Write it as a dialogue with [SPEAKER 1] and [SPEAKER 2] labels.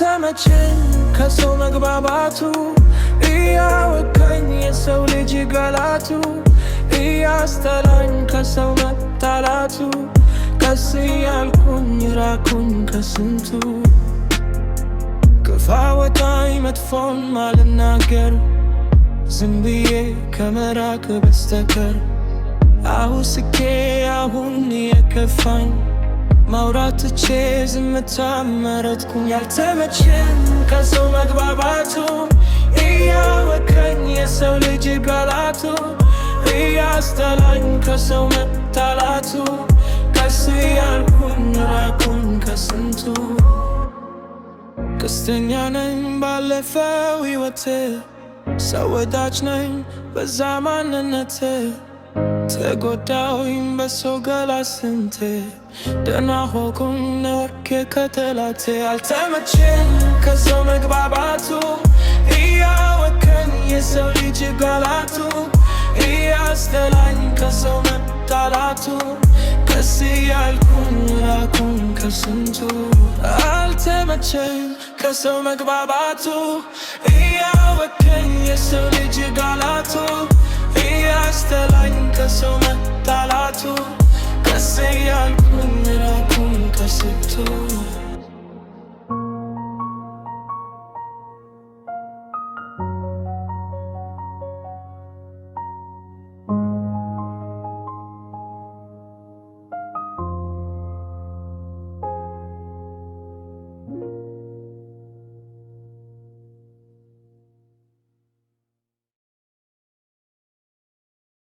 [SPEAKER 1] አልተመቸኝ ከሰው መግባባቱ እያወከኝ የሰው ልጅ ገላቱ እያስጠላኝ ከሰው መጣላቱ ቀስ እያልኩኝ ራኩኝ ከስንቱ ክፋወጣኝ መጥፎን ማልናገር ዝም ብዬ ከመራቅ በስተቀር አውስኬ አሁን የከፋኝ ማውራት ትቼ ዝምታ መረጥኩኝ። ያልተመቸኝ ከሰው መግባባቱ እያወከኝ የሰው ልጅ ገላቱ እያስጠላኝ ከሰው መጣላቱ ቀስ እያልኩኝ ራኩኝ ከስንቱ ቀስተኛ ነኝ ባለፈው ሕይወቴ ሰው ወዳጅ ነኝ በዛ ማንነቴ ተጎዳሁኝ በሰው ገላ ስንቴ ደህና ሆንኩኝ ነርኬ ከተላቴ አልተመቸኝ ከሰው መግባባቱ እያወከኝ የሰው ልጅ ገላቱ እያስጠላኝ ከሰው መጣላቱ ቀስ እያልኩኝ ራኩኝ ከስንቱ አልተመቸኝ ከሰው መግባባቱ እያወከኝ የሰው ልጅ ገላቱ እያስጠላኝ ከሰው መጣላቱ ቀስ እያልኩኝ ራኩኝ ከስንቱ